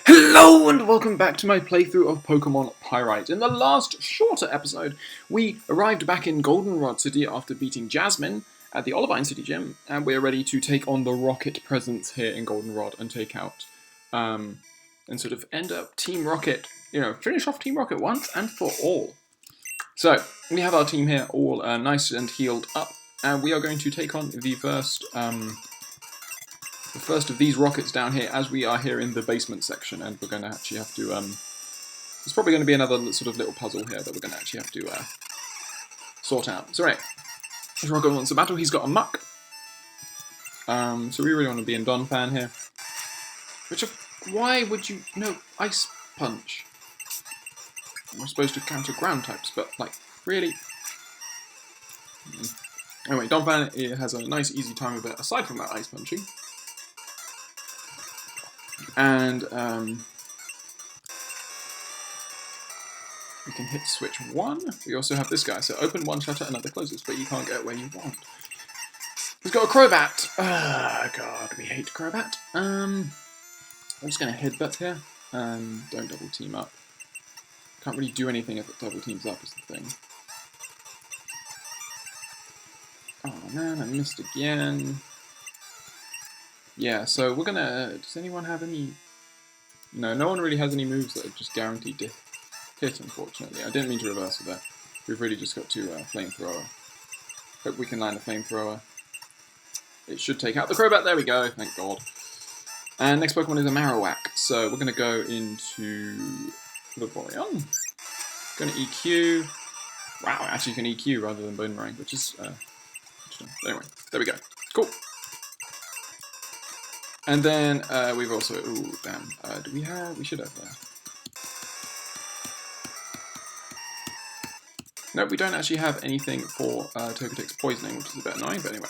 Hello and welcome back to my playthrough of Pokemon Pyrite. In the last shorter episode, we arrived back in Goldenrod City after beating Jasmine at the Olivine City Gym, and we're ready to take on the Rocket presence here in Goldenrod and take out, and sort of end up Team Rocket, finish off Team Rocket once and for all. So, we have our team here all nice and healed up, and we are going to take on the first of these rockets down here, as we are here in the basement section, and we're going to actually have to, there's probably going to be another sort of little puzzle here that we're going to actually have to sort out. So right, this rocket wants a battle. He's got a muck. So we really want to be in Donphan here. Why would you, no, Ice Punch. We're supposed to counter ground types, but like, really? Anyway, Donphan has a nice easy time of it, aside from that Ice Punching. And we can hit switch 1. We also have this guy. So open one shutter, another closes, but you can't get where you want. He's got a Crobat. God, we hate Crobat. I'm just going to headbutt here. Don't double team up. Can't really do anything if it double teams up is the thing. Oh man, I missed again. Yeah, so we're gonna... Does anyone have any... No, no one really has any moves that are just guaranteed to hit, unfortunately. I didn't mean to reverse it there. We've really just got to Flamethrower. Hope we can land a Flamethrower. It should take out the Crobat. There we go, thank God. And next Pokemon is a Marowak. So we're gonna go into Vaporeon. Gonna EQ. Wow, actually you can EQ rather than Boomerang, which is interesting. Anyway, there we go. Cool. And then we've also, ooh, damn, do we have, we should have Nope, we don't actually have anything for Togetic's poisoning, which is a bit annoying, but anyway.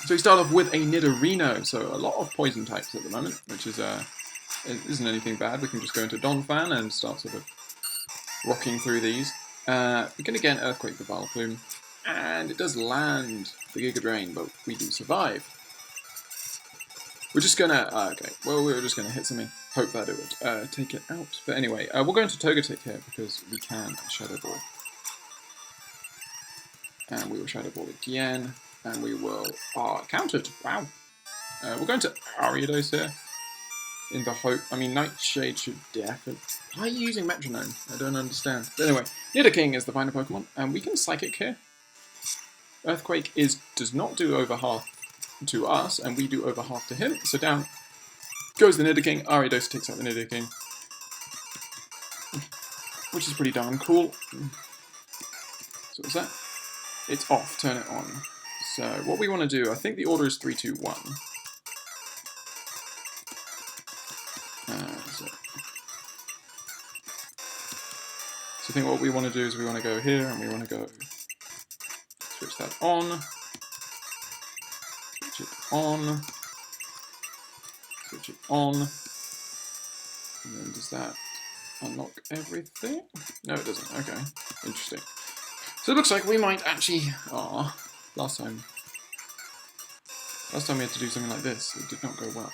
So we start off with a Nidorino, so a lot of poison types at the moment, which is, it isn't anything bad. We can just go into Donphan and start sort of rocking through these. We can again Earthquake the Vileplume. And it does land the Giga Drain, but we do survive. We're just gonna, okay, well, we were just gonna hit something, hope that it would take it out. But anyway, we'll go into Togetic here, because we can Shadow Ball. And we will Shadow Ball again, and we will, countered, wow. We're going to Ariados here, in the hope, I mean, Nightshade should definitely, why are you using Metronome? I don't understand. But anyway, Nidoking is the final Pokemon, and we can Psychic here. Earthquake does not do over half to us, and we do over half to him. So down goes the Nidoking. Ariados takes out the Nidoking, which is pretty darn cool. So what's that? It's off. Turn it on. So what we want to do, I think the order is 3, 2, 1. So I think what we want to do is we want to go here, and we want to go. Switch that on. Switch it on. Switch it on. And then does that unlock everything? No, it doesn't. Okay. Interesting. So it looks like we might actually... last time we had to do something like this. It did not go well.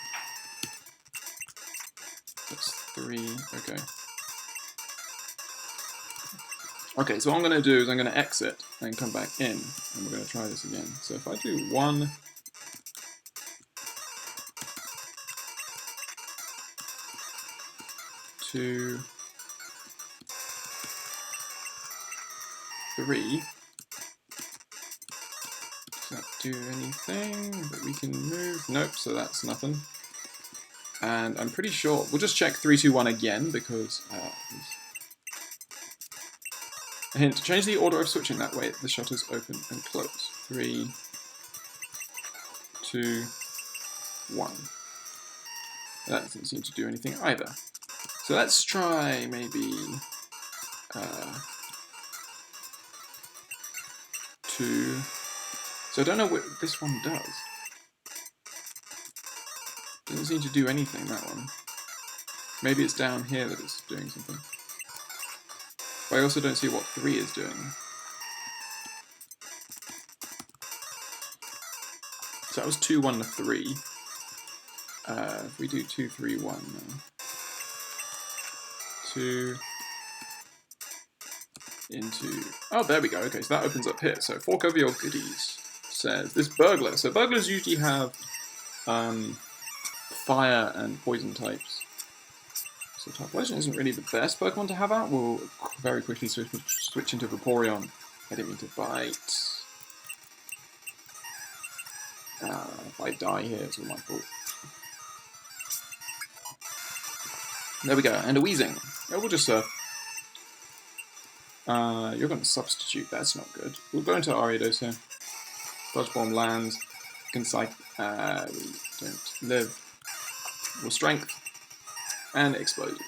That's 3. Okay. Okay, so what I'm going to do is I'm going to exit and come back in, and we're going to try this again. So if I do 1, 2, 3, does that do anything that we can move? Nope, so that's nothing. And I'm pretty sure, we'll just check 3, 2, 1 again, because... A hint, change the order of switching, that way the shutters open and close. 3, 2, 1. That doesn't seem to do anything either. So let's try maybe 2. So I don't know what this one does. Doesn't seem to do anything, that one. Maybe it's down here that it's doing something. But I also don't see what 3 is doing. So that was 2, 1, 3. If we do 2, 3, 1 now. 2 into... Oh, there we go. Okay, so that opens up here. So, fork over your goodies, says this burglar. So burglars usually have fire and poison types. So Typhlosion isn't really the best Pokemon to have out. We'll very quickly switch into Vaporeon. I didn't mean to bite. If I die here, it's all my fault. There we go, and a Weezing. Oh, we'll just surf. You're going to substitute, that's not good. We'll go into Ariados here. Dodge Bomb lands. Can psych. We don't live. We'll strength. And explodes.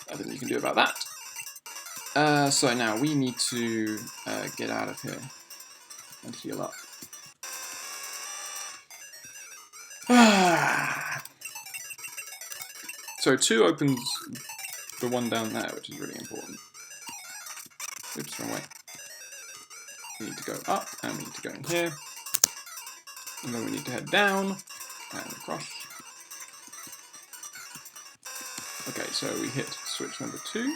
Nothing you can do about that. So now we need to get out of here and heal up. So 2 opens the one down there, which is really important. Oops, wrong way. We need to go up, and we need to go in here. And then we need to head down, and across. Okay, so we hit switch number 2.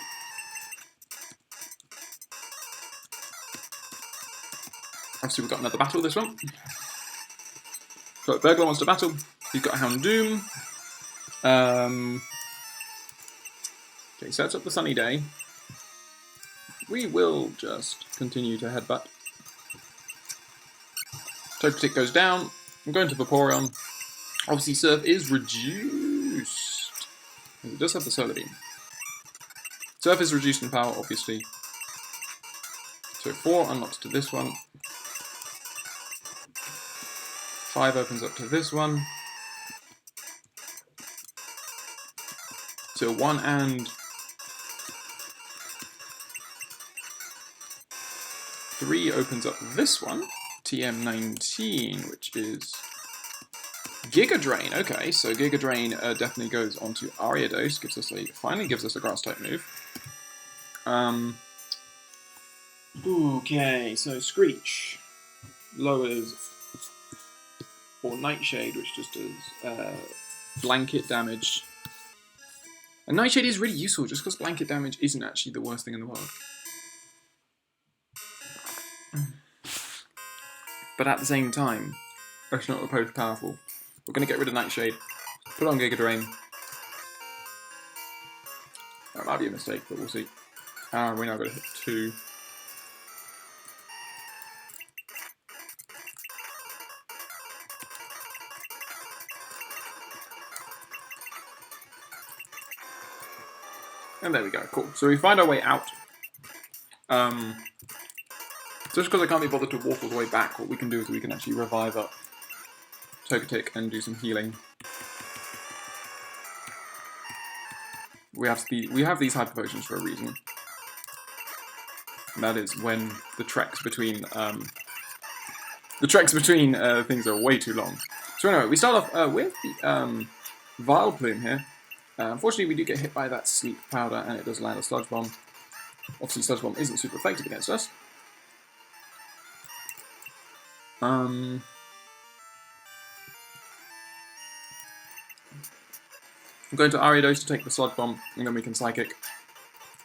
Obviously we've got another battle this one. So Burglar wants to battle. He's got a Houndoom. Okay, sets up the sunny day. We will just continue to headbutt. Togetic goes down. I'm going to Vaporeon. Obviously Surf is reduced. It does have the Solar Beam. Surf is reduced in power, obviously. So 4 unlocks to this one. 5 opens up to this one. So 1 and 3 opens up this one. TM19, which is Giga Drain. Okay, so Giga Drain definitely goes onto Ariados. Finally gives us a grass type move. Okay, so Screech lowers, or Nightshade, which just does blanket damage. And Nightshade is really useful, just because blanket damage isn't actually the worst thing in the world. But at the same time, it's not opposed powerful. We're going to get rid of Nightshade, put on Giga Drain. That might be a mistake, but we'll see. We're now going to hit 2. And there we go, cool. So we find our way out. Just because I can't be bothered to walk all the way back, what we can do is we can actually revive up Togetic and do some healing. We have these hyper potions for a reason. And that is when the treks between things are way too long. So anyway, we start off with the Vileplume here. Unfortunately, we do get hit by that Sleep Powder, and it does land a Sludge Bomb. Obviously, Sludge Bomb isn't super effective against us. I'm going to Ariados to take the Sludge Bomb, and then we can Psychic.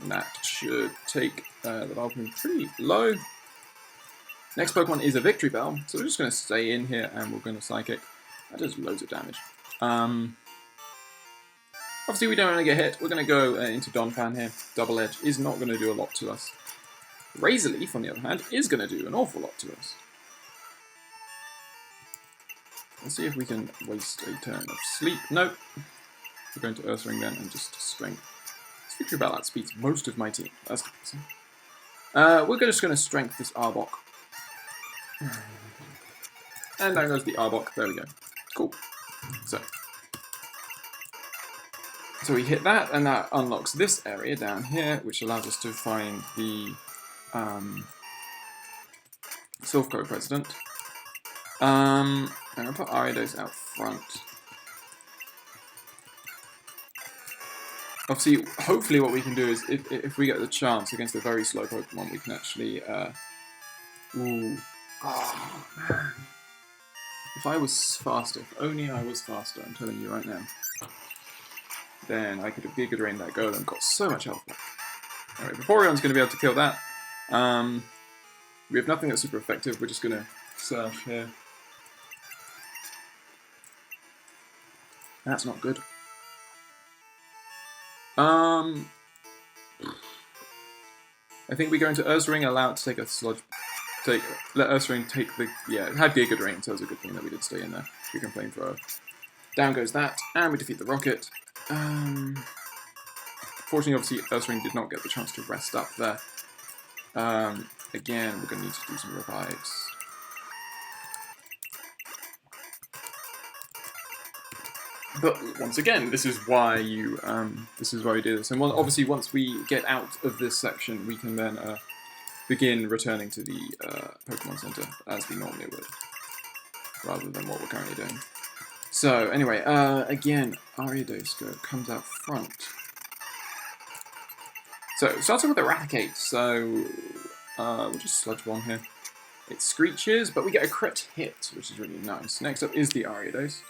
And that should take the Vileplume pretty low. Next Pokemon is a Victory Bell, so we're just going to stay in here, and we're going to Psychic. That does loads of damage. Obviously, we don't want to get hit. We're going to go into Donphan here. Double Edge is not going to do a lot to us. Razor Leaf, on the other hand, is going to do an awful lot to us. Let's see if we can waste a turn of sleep. Nope. We're going to Earth Ring then and just strength. This Victory Bell outspeeds most of my team. That's depressing. We're just going to strength this Arbok. And there goes the Arbok. There we go. Cool. So we hit that, and that unlocks this area down here, which allows us to find the Silphco President. I'm going to put Ariados out front. Obviously, hopefully what we can do is, if we get the chance against a very slow Pokemon, we can actually... Ooh. Oh, man. If I was faster, if only I was faster, I'm telling you right now, then I could have Giga Drained that golem and got so much health back. Alright, Vaporeon's going to be able to kill that. We have nothing that's super effective, we're just going to surf here. That's not good. I think we go into Ursaring, allow it to take a sludge. Let Ursaring take the. Yeah, it had Giga Drain, so it was a good thing that we did stay in there. We can Flamethrower. Down goes that, and we defeat the rocket. Fortunately, obviously, Ursaring did not get the chance to rest up there. Again, we're going to need to do some revives. But once again, this is why you we do this. And obviously, once we get out of this section, we can then begin returning to the Pokemon Center as we normally would, rather than what we're currently doing. So anyway, again, Ariados comes out front. So it starts off with Eradicate. So we'll just Sludge Bomb here. It screeches, but we get a crit hit, which is really nice. Next up is the Ariados.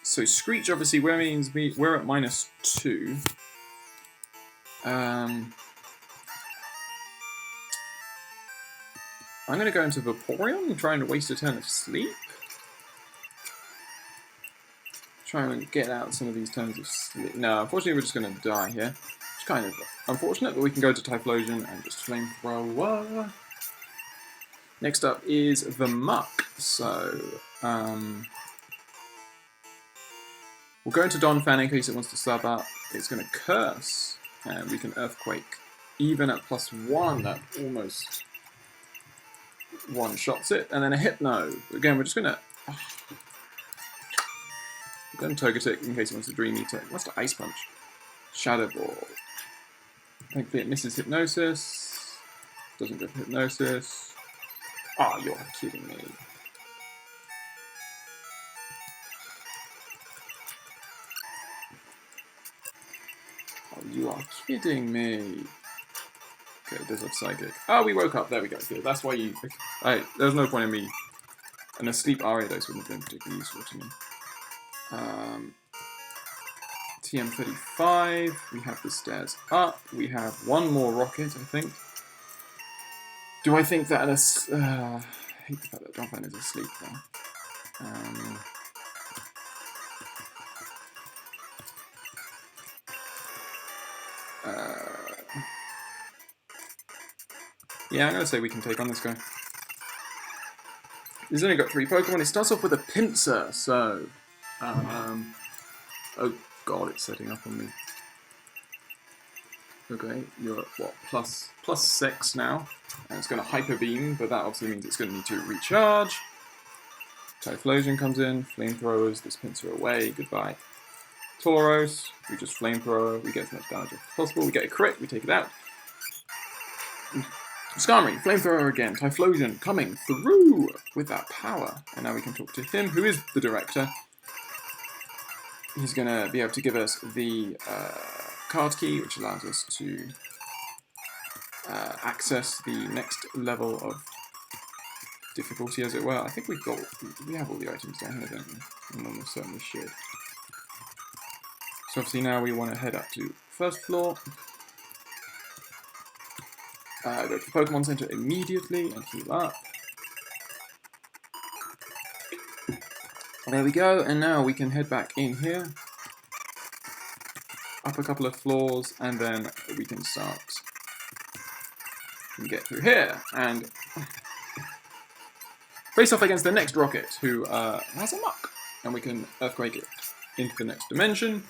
So Screech obviously means we're at -2. I'm going to go into Vaporeon and try and waste a turn of sleep. Try and get out some of these turns of sleep. No, unfortunately we're just going to die here. It's kind of unfortunate, but we can go to Typhlosion and just Flamethrower. Next up is the Muck. So, we'll go into Donphan in case it wants to sub up. It's going to Curse, and we can Earthquake. Even at +1, that almost one-shots it. And then a Hypno. Again, we're just going to... We're going to Togetic in case it wants to Dream Eater. It wants to Ice Punch. Shadow Ball. Thankfully it misses Hypnosis. Doesn't go for Hypnosis. Oh, you're kidding me. Oh, you are kidding me. Okay, it does have Psychic. Oh, we woke up. There we go. Good. That's why you... Right, there's no point in me... And a Sleep Ariados wouldn't have been particularly useful to me. TM35. We have the stairs up. We have one more rocket, I think. Do I think that I hate the fact that Donphan is asleep though. Yeah, I'm going to say we can take on this guy. He's only got 3 Pokemon. It starts off with a Pinsir, so... oh god, it's setting up on me. Okay, you're at what, +6 now. And it's going to Hyper Beam, but that obviously means it's going to need to recharge. Typhlosion comes in, Flamethrowers, this Pinsir away, goodbye. Tauros, we just Flamethrower, we get as much damage as possible, we get a crit, we take it out. Skarmory, Flamethrower again, Typhlosion coming through with that power. And now we can talk to him, who is the director. He's going to be able to give us the card key, which allows us to access the next level of difficulty, as it were. I think we have all the items down here, don't we? And almost certainly should. So obviously now we want to head up to first floor. Go to the Pokemon Center immediately and heal up. There we go, and now we can head back in here. Up a couple of floors, and then we can start and get through here. And face off against the next rocket, who has a Muck. And we can Earthquake it into the next dimension.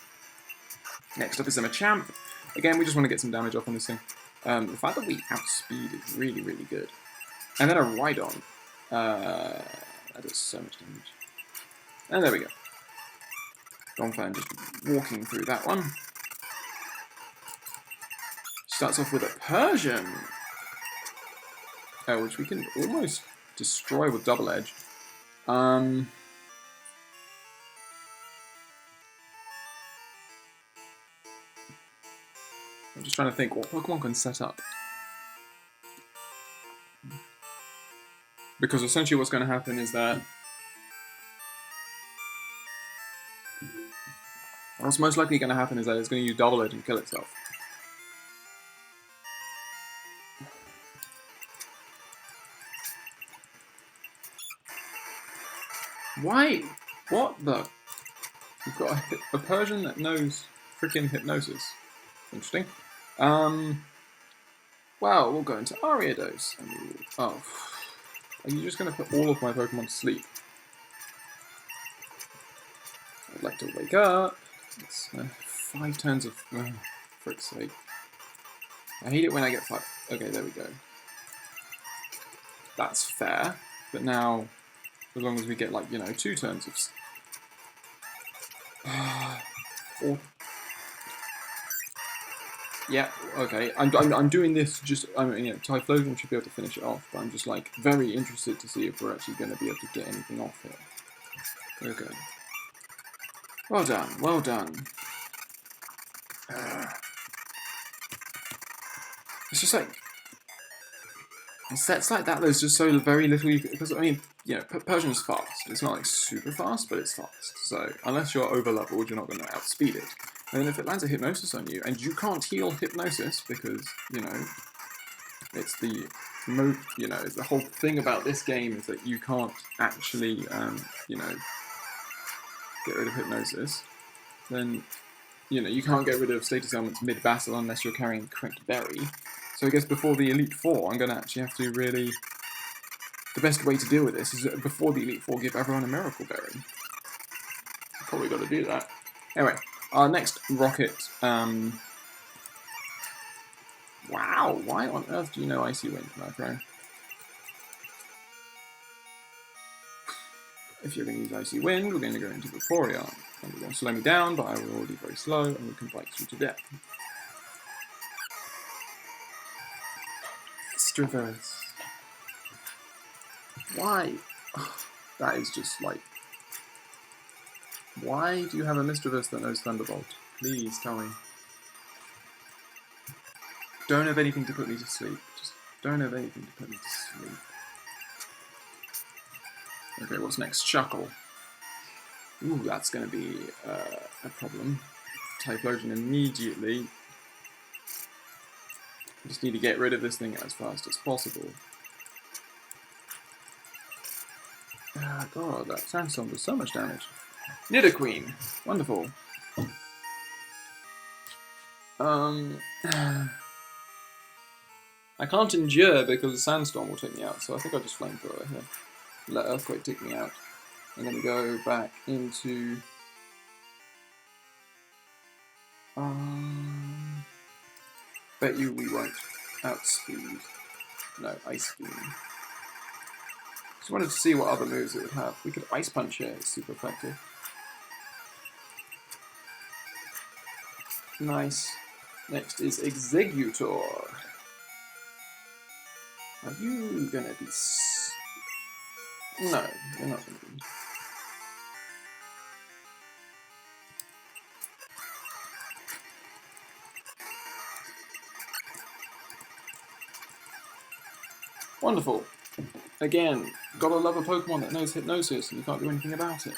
Next up is a Machamp. Again, we just want to get some damage off on this thing. The fact that we outspeed is really, really good. And then a Rhydon. That does so much damage. And there we go. Donphan just walking through that one. Starts off with a Persian. Which we can almost destroy with Double Edge. I'm just trying to think what Pokemon can set up. Because essentially what's going to happen is that what's most likely going to happen is that it's going to use double edge and kill itself. Why? What the? You've got a Persian that knows freaking hypnosis. Interesting. Well, we'll go into Ariados. Oh. Are you just going to put all of my Pokemon to sleep? I'd like to wake up. It's 5 turns of... Oh, frick's sake. I hate it when I get 5. Okay, there we go. That's fair. But now, as long as we get, like, you know, 2 turns of... Or... Yeah, okay. I'm doing this just... I mean, you know, Typhlosion should be able to finish it off, but I'm just, like, very interested to see if we're actually going to be able to get anything off here. Okay. Well done, well done. It's just like... Sets like that, there's just so very little you can... Because, I mean, you know, Persian's fast. It's not, like, super fast, but it's fast. So, unless you're over-leveled, you're not going to outspeed it. And then if it lands a Hypnosis on you, and you can't heal Hypnosis because, you know, it's the you know, the whole thing about this game is that you can't actually, you know, get rid of Hypnosis, then, you know, you can't get rid of status elements mid-battle unless you're carrying the correct berry. So I guess before the Elite Four, I'm going to actually have to really... The best way to deal with this is that before the Elite Four, give everyone a Miracle Berry. Probably got to do that. Anyway, our next rocket... Wow, why on earth do you know Icy Wind, Murkrow? If you're going to use Icy Wind, we're going to go into Vaporeon. And we're going to slow me down, but I will already very slow, and we can bite you to death. Misdreavus. Why? That is just like... Why do you have a Misdreavus that knows Thunderbolt? Please tell me. Don't have anything to put me to sleep. Just don't have anything to put me to sleep. Okay, what's next? Chuckle. Ooh, that's going to be a problem. Typhlosion immediately. I just need to get rid of this thing as fast as possible. Ah, God, that Sandstorm does so much damage. Nidoqueen. Wonderful. I can't endure because the Sandstorm will take me out, so I think I'll just Flamethrower here. Let Earthquake take me out. I'm going to go back into... Bet you we won't outspeed. No, Ice Beam. Just wanted to see what other moves it would have. We could Ice Punch here, it's super effective. Nice. Next is Executor. Are you gonna be... No, you're not gonna be. Wonderful. Again, gotta love a Pokemon that knows Hypnosis and you can't do anything about it.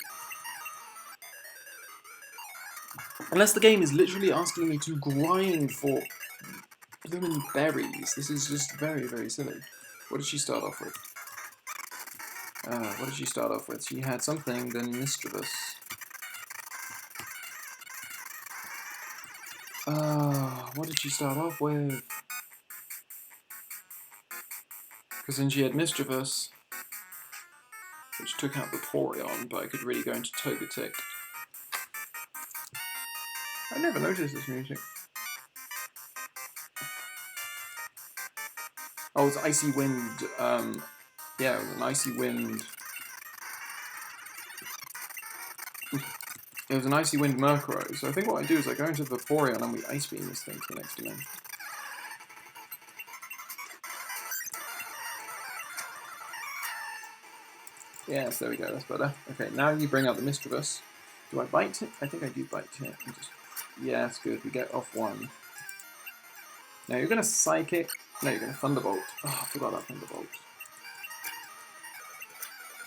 Unless the game is literally asking me to grind for blooming berries. This is just very, very silly. What did she start off with? What did she start off with? She had something, then Misdreavus. What did she start off with? Because then she had Misdreavus, which took out Vaporeon, but I could really go into Togetic. I never noticed this music. Oh, it's Icy Wind. Yeah, it was an Icy Wind. It was an Icy Wind Murkrow. So I think what I do is I go into Vaporeon and we Ice Beam this thing to the next dimension. Yes, there we go, that's better. Okay, now you bring out the Misdreavus. Do I bite it? I think I do bite it. Yeah, that's good, we get off one. Now you're going to Psychic. No, you're going to Thunderbolt. Oh, I forgot about Thunderbolt.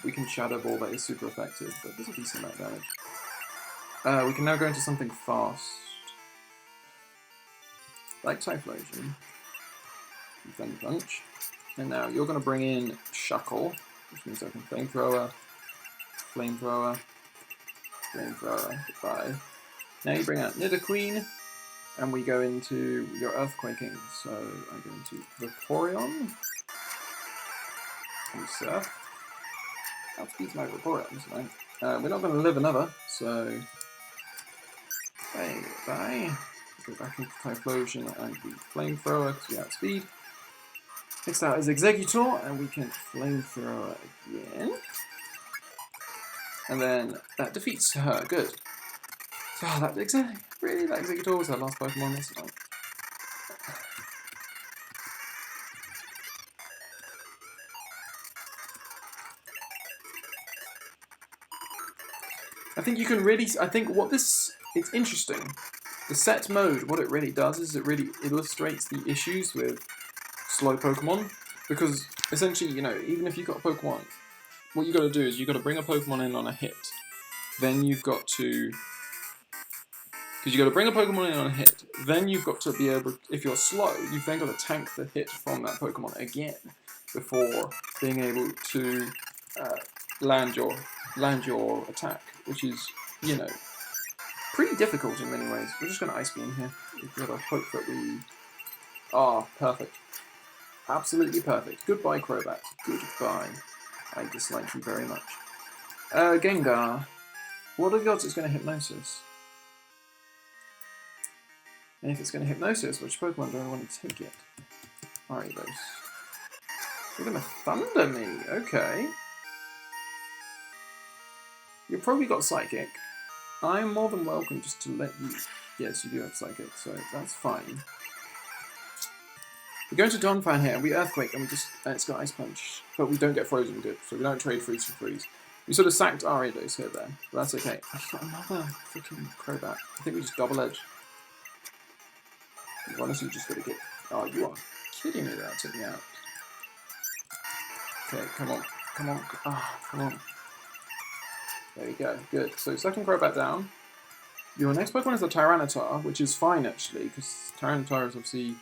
we can Shadow Ball that is super effective, but there's a decent amount of damage. We can now go into something fast. Like Typhlosion. Thunder Punch. And now you're going to bring in Shuckle, which means I can Flamethrower, Flamethrower, Flamethrower, goodbye. Now you bring out Nidoqueen, and we go into your Earthquaking. So I go into Vaporeon, and Surf. Outspeeds my Vaporeon, isn't I? We're not going to live another, so bye. Go back into Typhlosion and the Flamethrower because we outspeed. Next out is Exeggutor, and we can Flamethrower again. And then that defeats her. Good. So that really, that Exeggutor was our last Pokemon. That's fine. I think you can really. I think what this. It's interesting. The set mode, what it really does is it really illustrates the issues with slow Pokemon. Because essentially, you know, even if you've got a Pokemon, what you got to do is you got to bring a Pokemon in on a hit. Then you've got to. Because you've got to bring a Pokemon in on a hit. Then you've got to be able. If you're slow, you've then got to tank the hit from that Pokemon again before being able to land your attack, which is, you know, pretty difficult in many ways. We're just going to Ice Beam here. We've got to hope that we... Ah, perfect. Absolutely perfect. Goodbye, Crobat. Goodbye. I dislike you very much. Gengar. What are the odds it's going to Hypnosis? And if it's going to Hypnosis, which Pokemon do I want to take it? Ariados. You're going to Thunder me. Okay. You've probably got Psychic. I'm more than welcome just to let you... Yes, you do have Psychic, so that's fine. We go into Donphan here, and we Earthquake, and we just... it's got Ice Punch. But we don't get Frozen good, so we don't trade Freeze for Freeze. We sort of sacked Ariados here then, but that's okay. I've got another freaking Crobat. I think we just Double Edge. You honestly just gotta get... Oh, you are kidding me that took me out. Okay, come on. Come on. Ah, come on. There you go. Good. So second Crobat down. Your next Pokemon is the Tyranitar, which is fine actually, because Tyranitar is obviously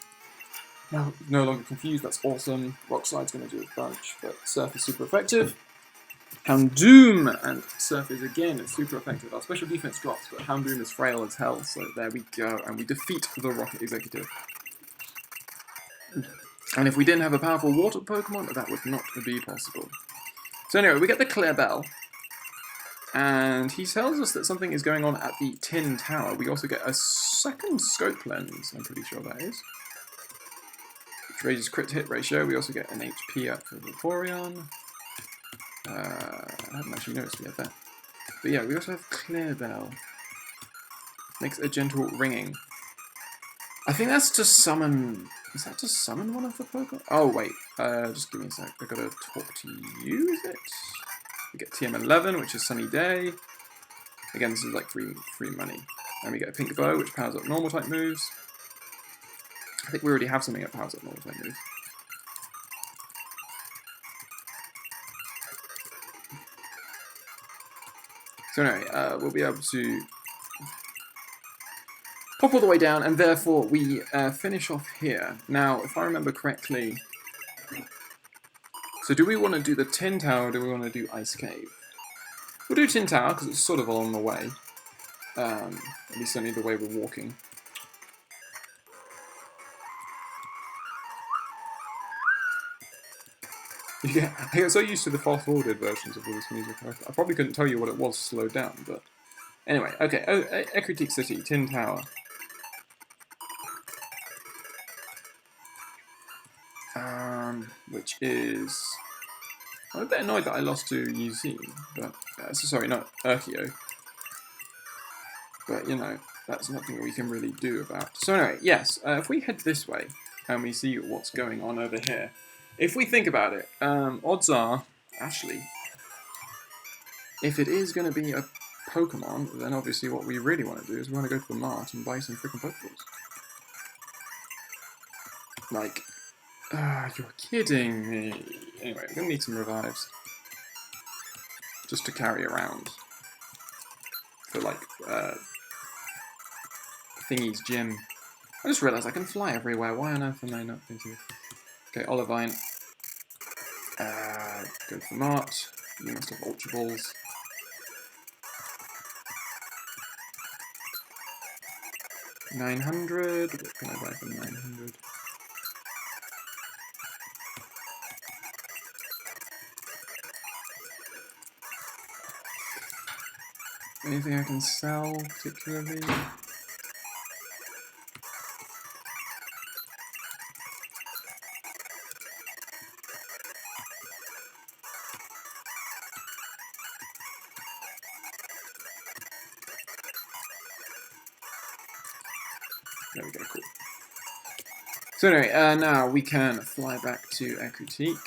no longer confused. That's awesome. Rock Slide's going to do a bunch, but Surf is super effective. Houndoom and Surf is again super effective. Our special defense drops, but Houndoom is frail as hell. So there we go, and we defeat the Rocket Executive. And if we didn't have a powerful water Pokemon, that would not be possible. So anyway, we get the Clear Bell. And he tells us that something is going on at the Tin Tower. We also get a second Scope Lens, I'm pretty sure that is. Which raises crit hit ratio. We also get an HP up for Vaporeon. I hadn't actually noticed we had that. But yeah, we also have Clear Bell. Makes a gentle ringing. I think that's to summon... Is that to summon one of the Pokemon? Oh, wait. Just give me a sec. I've got to talk to you, is it? We get TM11, which is Sunny Day. Again, this is like free money. And we get a Pink Bow, which powers up normal type moves. I think we already have something that powers up normal type moves. So anyway, we'll be able to pop all the way down, and therefore we finish off here. Now, if I remember correctly... So do we want to do the Tin Tower, or do we want to do Ice Cave? We'll do Tin Tower, because it's sort of along the way. At least certainly the way we're walking. Yeah, I get so used to the fast-forwarded versions of all this music, I probably couldn't tell you what it was slowed down, but... Anyway, okay, Ecruteak City, Tin Tower. Which is... I'm a bit annoyed that I lost to UZ, but... sorry, not Urkio. But, you know, that's nothing we can really do about. So anyway, yes, if we head this way, and we see what's going on over here, if we think about it, odds are, actually, if it is going to be a Pokemon, then obviously what we really want to do is we want to go to the mart and buy some freaking Pokeballs. Like... you're kidding me. Anyway, we're going to need some revives. just to carry around for like Thingy's gym. I just realised I can fly everywhere. Why on earth am I not thinking? Okay, Olivine. Go for Mart. You must have Ultra Balls. $900. What can I buy for 900? Anything I can sell particularly? There we go, cool. So anyway, now we can fly back to Akutik.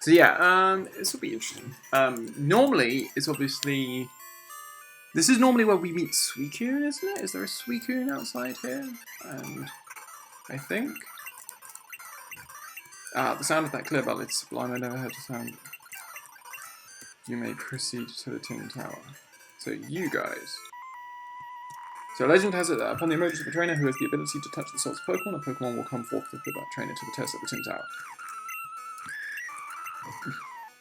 So yeah, this will be interesting. Normally, it's obviously... This is normally where we meet Suicune, isn't it? Is there a Suicune outside here? And I think... the sound of that clear bell, it's sublime, I never heard the sound. You may proceed to the Tin Tower. So you guys... So legend has it that upon the emergence of a trainer who has the ability to touch the souls of Pokemon, a Pokemon will come forth to put that trainer to the test at the Tin Tower.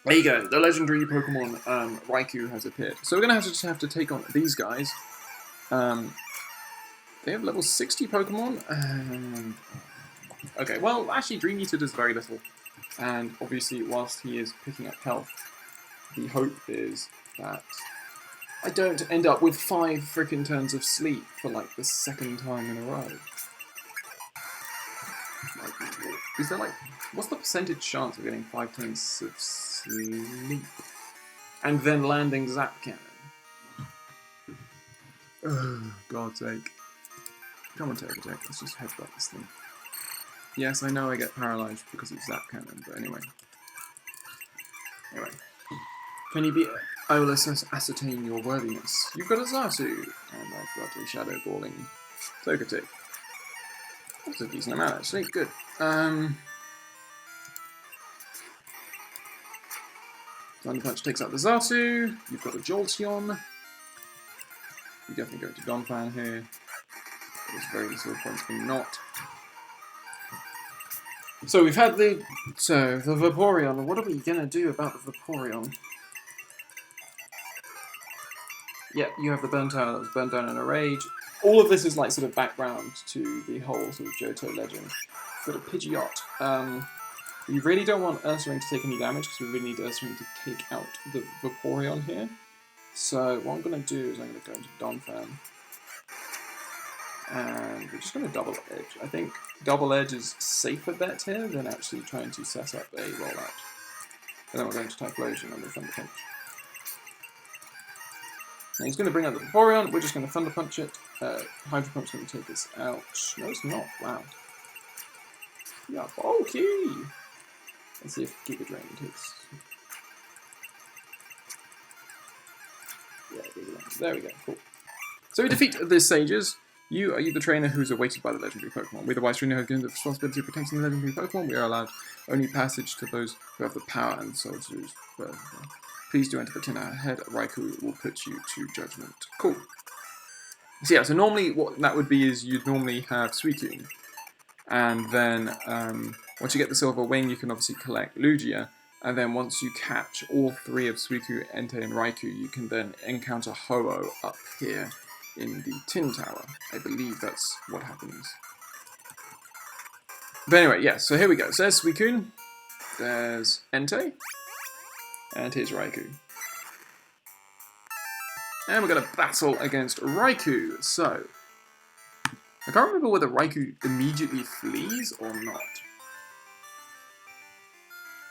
There you go, the legendary Pokemon Raikou has appeared. So we're going to just have to take on these guys. They have level 60 Pokemon. Okay, well, actually Dream Eater does very little. And obviously, whilst he is picking up health, the hope is that I don't end up with 5 frickin' turns of sleep for like the 2nd time in a row. Like, is there like, what's the percentage chance of getting 5 turns of sleep? And then landing Zap Cannon? Oh, God's sake. Come on, Terratech, let's just headbutt this thing. Yes, I know I get paralyzed because of Zap Cannon, but anyway. Anyway. Can you be... I will ascertain your worthiness. You've got a Xatu, and I've got a Shadow Balling Togetic. That's a decent amount, actually. Good. Thunder Punch takes out the Xatu. You've got a Jolteon. You definitely go to Donphan here. There's very little points in not. So we've had the... So, the Vaporeon. What are we going to do about the Vaporeon? Yep, you have the burnt out that was burnt down in a rage. All of this is like sort of background to the whole sort of Johto legend. Got a Pidgeot. We really don't want Ursaring to take any damage because we really need Ursaring to take out the Vaporeon here. So what I'm going to do is I'm going to go into Donphan. And we're just going to double edge. I think double edge is a safer bet here than actually trying to set up a rollout. And then we're going to Typhlosion on the Thunder Punch. Now he's going to bring out the Vaporeon, we're just going to Thunder Punch it. Hydro Pump's going to take us out. No, it's not. Wow. Yeah, bulky! Let's see if Giga Drain takes... Yeah, Giga Drain. There we go, cool. So we defeat the Sages. You are the trainer who's awaited by the legendary Pokemon. We, the wise trainer, have given the responsibility of protecting the legendary Pokemon. We are allowed only passage to those who have the power and souls to use. Please do enter the tin ahead. Raikou will put you to judgment. Cool. So yeah, so normally what that would be is you'd normally have Suicune. And then once you get the Silver Wing, you can obviously collect Lugia. And then once you catch all 3 of Suicune, Entei, and Raikou, you can then encounter Ho-Oh up here in the Tin Tower. I believe that's what happens. But anyway, yeah, so here we go. So there's Suicune, there's Entei, and here's Raikou. And we're going to battle against Raikou. So, I can't remember whether Raikou immediately flees or not.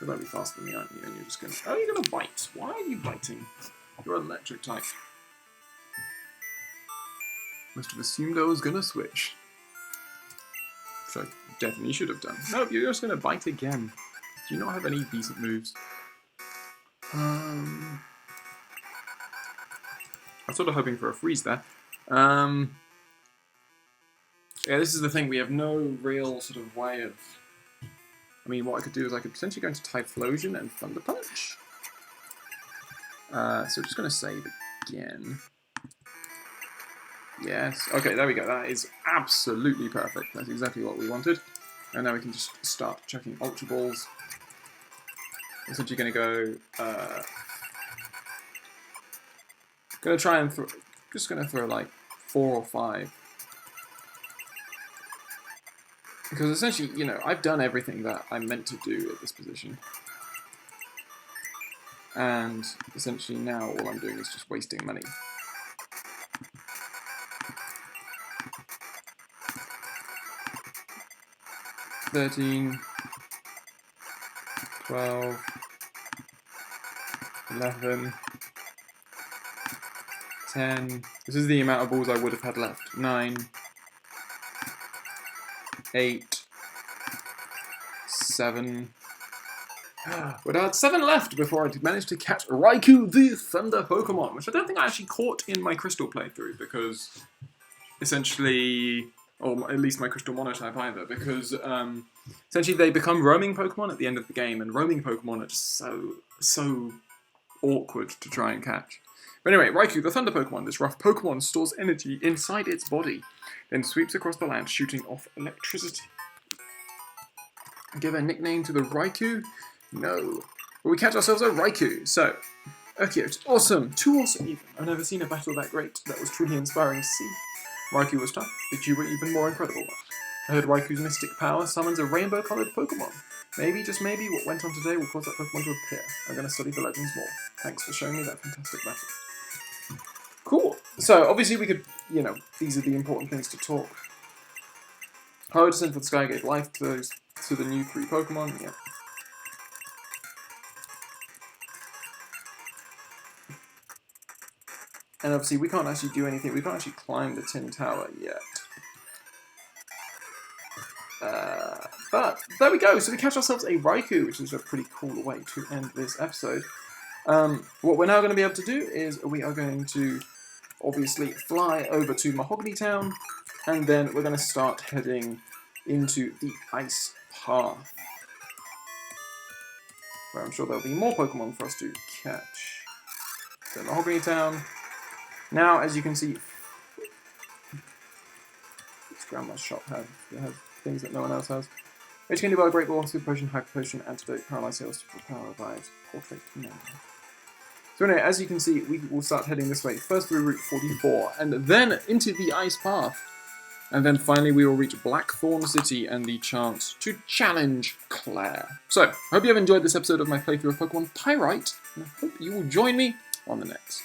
You might be faster than me, aren't you? And you're just going to... Oh, you're going to bite. Why are you biting? You're an electric type. Must have assumed I was going to switch. Which I definitely should have done. No, you're just going to bite again. Do you not have any decent moves? I'm sort of hoping for a freeze there. Yeah, this is the thing. We have no real sort of way of... I mean, what I could do is I could potentially go into Typhlosion and Thunder Punch. So we're just going to save again. Yes. Okay, there we go. That is absolutely perfect. That's exactly what we wanted. And now we can just start chucking Ultra Balls. Essentially going to go... going to try and throw... Just going to throw like 4 or 5. Because essentially, you know, I've done everything that I'm meant to do at this position. And essentially now all I'm doing is just wasting money. $13, $12, $11, $10. This is the amount of balls I would have had left. $9, $8, $7. We'd had 7 left before I managed to catch Raikou the Thunder Pokemon, which I don't think I actually caught in my Crystal playthrough, because essentially, or at least my Crystal Monotype either, because essentially they become roaming Pokemon at the end of the game, and roaming Pokemon are just so awkward to try and catch. But anyway, Raikou, the Thunder Pokemon, this rough Pokemon stores energy inside its body, then sweeps across the land shooting off electricity. Give a nickname to the Raikou? No. But we catch ourselves a Raikou, so... Okay, it's awesome! Too awesome even. I've never seen a battle that great. That was truly inspiring to see. Raikou was tough, but you were even more incredible. I heard Raikou's mystic power summons a rainbow-coloured Pokemon. Maybe, just maybe, what went on today will cause that Pokemon to appear. I'm going to study the legends more. Thanks for showing me that fantastic battle. Cool. So, obviously we could, you know, these are the important things to talk. Power Descent for the Sky gave life to the new 3 Pokemon. Yeah. And obviously we can't actually do anything. We can't actually climb the Tin Tower yet. But there we go. So we catch ourselves a Raikou, which is a pretty cool way to end this episode. What we're now going to be able to do is we are going to obviously fly over to Mahogany Town, and then we're going to start heading into the Ice Path, where I'm sure there'll be more Pokemon for us to catch. So Mahogany Town. Now, as you can see, this grandma's shop has things that no one else has. Which can develop Great Ball, Super Potion, Hyper Potion, Antidote, Paralyze Heals, Super Power Revives, Portrait now. So anyway, as you can see, we will start heading this way, first through Route 44, and then into the Ice Path. And then finally we will reach Blackthorn City and the chance to challenge Claire. So, I hope you have enjoyed this episode of my playthrough of Pokemon Pyrite, and I hope you will join me on the next.